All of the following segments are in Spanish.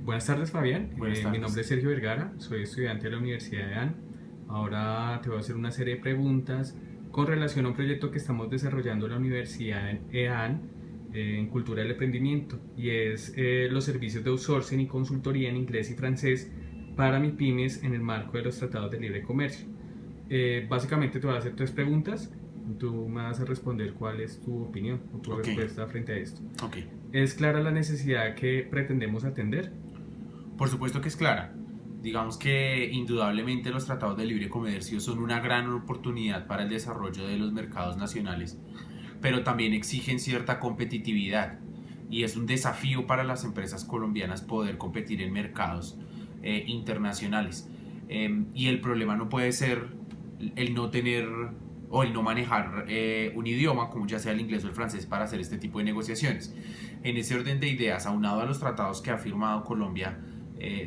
Buenas tardes, Fabián. Buenas Mi nombre tardes. es Sergio Vergara, soy estudiante de la Universidad de AN. Ahora te voy a hacer una serie de preguntas con relación a un proyecto que estamos desarrollando en la Universidad en EAN, en Cultura del Emprendimiento, y es los servicios de outsourcing y consultoría en inglés y francés para MIPYMES en el marco de los tratados de libre comercio. Básicamente te voy a hacer tres preguntas. Tú me vas a responder cuál es tu opinión o tu Ok, respuesta frente a esto. ok. ¿Es clara la necesidad que pretendemos atender? Por supuesto que es clara. Digamos que indudablemente los tratados de libre comercio son una gran oportunidad para el desarrollo de los mercados nacionales, pero también exigen cierta competitividad y es un desafío para las empresas colombianas poder competir en mercados internacionales. Y el problema no puede ser el no tener o el no manejar un idioma, como ya sea el inglés o el francés, para hacer este tipo de negociaciones. En ese orden de ideas, aunado a los tratados que ha firmado Colombia,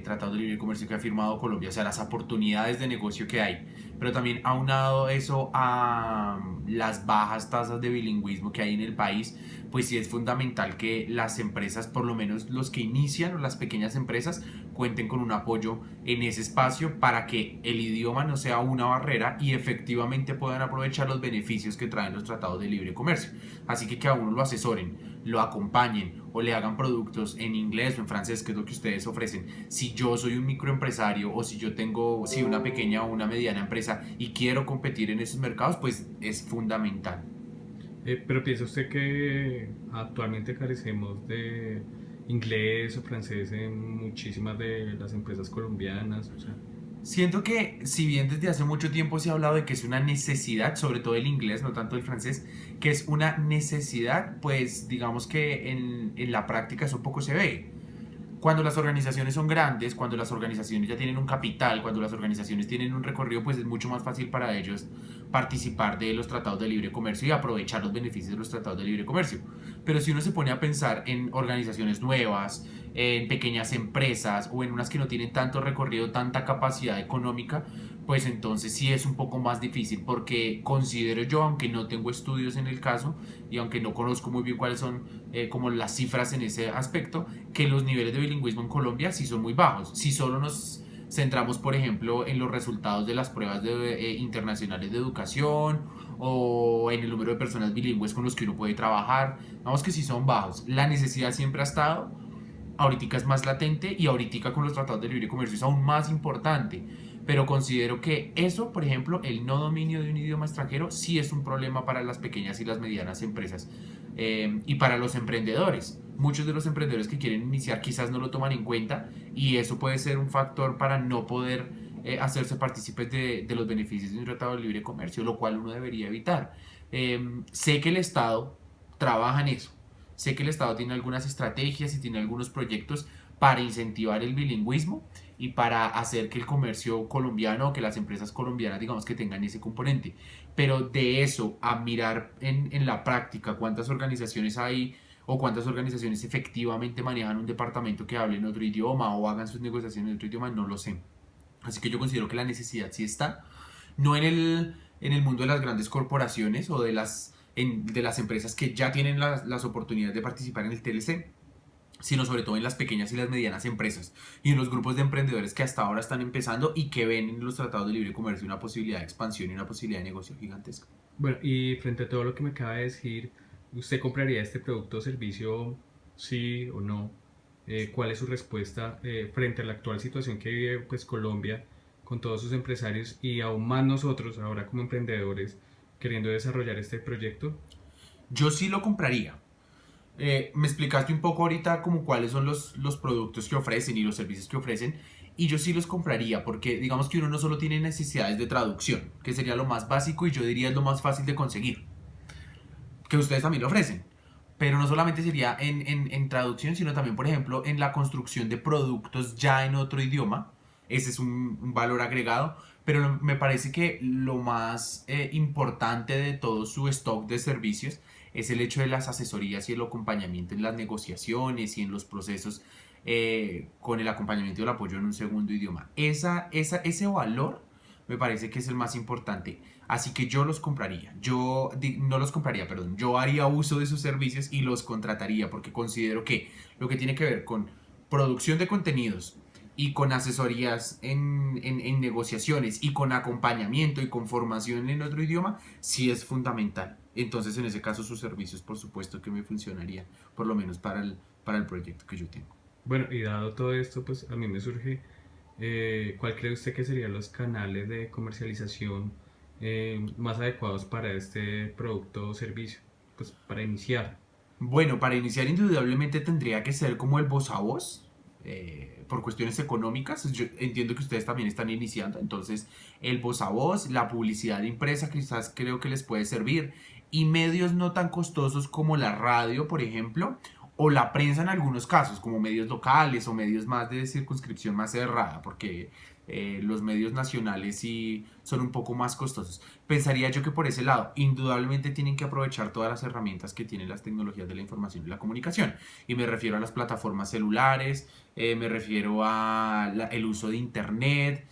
tratados de libre comercio que ha firmado Colombia, o sea, las oportunidades de negocio que hay, pero también aunado eso a las bajas tasas de bilingüismo que hay en el país, pues sí es fundamental que las empresas, por lo menos los que inician o las pequeñas empresas, cuenten con un apoyo en ese espacio para que el idioma no sea una barrera y efectivamente puedan aprovechar los beneficios que traen los tratados de libre comercio. Así que a uno lo asesoren, lo acompañen o le hagan productos en inglés o en francés, que es lo que ustedes ofrecen. Si yo soy un microempresario o si yo tengo una pequeña o una mediana empresa y quiero competir en esos mercados, pues es fundamental. Pero ¿piensa usted que actualmente carecemos de inglés o francés en muchísimas de las empresas colombianas? O sea, Siento que si bien desde hace mucho tiempo se ha hablado de que es una necesidad, sobre todo el inglés, no tanto el francés, que es una necesidad, pues digamos que en la práctica eso poco se ve. Cuando las organizaciones son grandes, cuando las organizaciones ya tienen un capital, cuando las organizaciones tienen un recorrido, pues es mucho más fácil para ellos participar de los tratados de libre comercio y aprovechar los beneficios de los tratados de libre comercio. Pero si uno se pone a pensar en organizaciones nuevas, en pequeñas empresas o en unas que no tienen tanto recorrido, tanta capacidad económica, pues entonces sí es un poco más difícil porque considero yo, aunque no tengo estudios en el caso y aunque no conozco muy bien cuáles son como las cifras en ese aspecto, que los niveles de bilingüismo en Colombia sí son muy bajos. Si solo nos centramos, por ejemplo, en los resultados de las pruebas internacionales de educación o en el número de personas bilingües con los que uno puede trabajar, vamos que sí son bajos. La necesidad siempre ha estado, ahorita es más latente y ahorita con los tratados de libre comercio es aún más importante. Pero considero que eso, por ejemplo, el no dominio de un idioma extranjero, sí es un problema para las pequeñas y las medianas empresas y para los emprendedores. Muchos de los emprendedores que quieren iniciar quizás no lo toman en cuenta y eso puede ser un factor para no poder hacerse partícipes de los beneficios de un tratado de libre comercio, lo cual uno debería evitar. Sé que el Estado trabaja en eso. Sé que el Estado tiene algunas estrategias y tiene algunos proyectos para incentivar el bilingüismo y para hacer que el comercio colombiano o que las empresas colombianas digamos que tengan ese componente. Pero de eso a mirar en la práctica cuántas organizaciones hay o cuántas organizaciones efectivamente manejan un departamento que hable en otro idioma o hagan sus negociaciones en otro idioma, no lo sé. Así que yo considero que la necesidad sí está, no en el mundo de las grandes corporaciones o de las empresas que ya tienen las oportunidades de participar en el TLC, sino sobre todo en las pequeñas y las medianas empresas y en los grupos de emprendedores que hasta ahora están empezando y que ven en los tratados de libre comercio una posibilidad de expansión y una posibilidad de negocio gigantesca. bueno, y frente a todo lo que me acaba de decir, ¿usted compraría este producto o servicio sí o no? ¿Cuál es su respuesta frente a la actual situación que vive pues Colombia con todos sus empresarios y aún más nosotros ahora como emprendedores queriendo desarrollar este proyecto? Yo sí lo compraría. Me explicaste un poco ahorita como cuáles son los productos que ofrecen y los servicios que ofrecen y yo sí los compraría porque digamos que uno no solo tiene necesidades de traducción, que sería lo más básico y yo diría es lo más fácil de conseguir, que ustedes también lo ofrecen. Pero no solamente sería en traducción, sino también, por ejemplo, en la construcción de productos ya en otro idioma. Ese es un valor agregado. Pero me parece que lo más importante de todo su stock de servicios es el hecho de las asesorías y el acompañamiento en las negociaciones y en los procesos con el acompañamiento y el apoyo en un segundo idioma. Ese valor me parece que es el más importante. Así que yo los compraría. No los compraría, perdón. Yo haría uso de sus servicios y los contrataría porque considero que lo que tiene que ver con producción de contenidos y con asesorías en negociaciones y con acompañamiento y con formación en otro idioma, sí es fundamental. Entonces, en ese caso, sus servicios, por supuesto que me funcionarían, por lo menos para el proyecto que yo tengo. Bueno, y dado todo esto, pues a mí me surge, ¿cuál cree usted que serían los canales de comercialización más adecuados para este producto o servicio? Pues para iniciar. Bueno, para iniciar indudablemente tendría que ser como el voz a voz, por cuestiones económicas. Yo entiendo que ustedes también están iniciando, entonces el voz a voz, la publicidad impresa quizás creo que les puede servir y medios no tan costosos como la radio, por ejemplo, o la prensa en algunos casos, como medios locales o medios más de circunscripción más cerrada, porque los medios nacionales sí son un poco más costosos. Pensaría yo que por ese lado, indudablemente tienen que aprovechar todas las herramientas que tienen las tecnologías de la información y la comunicación. Y me refiero a las plataformas celulares, me refiero a el uso de Internet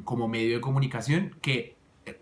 como medio de comunicación que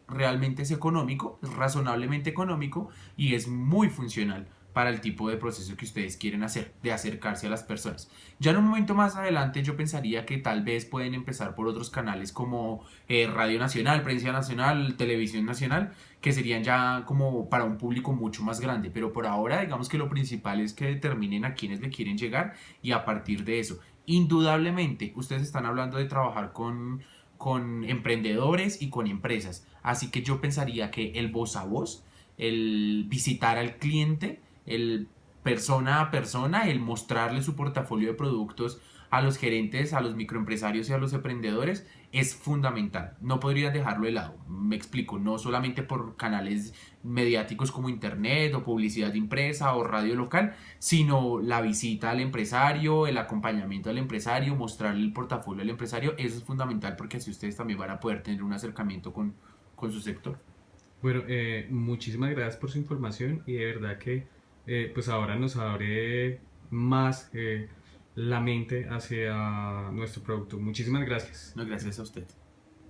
realmente es económico, es razonablemente económico y es muy funcional para el tipo de proceso que ustedes quieren hacer, de acercarse a las personas. Ya en un momento más adelante yo pensaría que tal vez pueden empezar por otros canales como Radio Nacional, Prensa Nacional, Televisión Nacional, que serían ya como para un público mucho más grande, pero por ahora digamos que lo principal es que determinen a quiénes le quieren llegar y a partir de eso. Indudablemente, ustedes están hablando de trabajar con emprendedores y con empresas, así que yo pensaría que el voz a voz, el visitar al cliente, el persona a persona, el mostrarle su portafolio de productos a los gerentes, a los microempresarios y a los emprendedores es fundamental. No podrían dejarlo de lado. Me explico, no solamente por canales mediáticos como internet o publicidad impresa o radio local, sino la visita al empresario, el acompañamiento al empresario, mostrarle el portafolio al empresario. Eso es fundamental porque así ustedes también van a poder tener un acercamiento con su sector. Bueno, muchísimas gracias por su información y de verdad que pues ahora nos abre más la mente hacia nuestro producto. Muchísimas gracias. No, gracias a usted.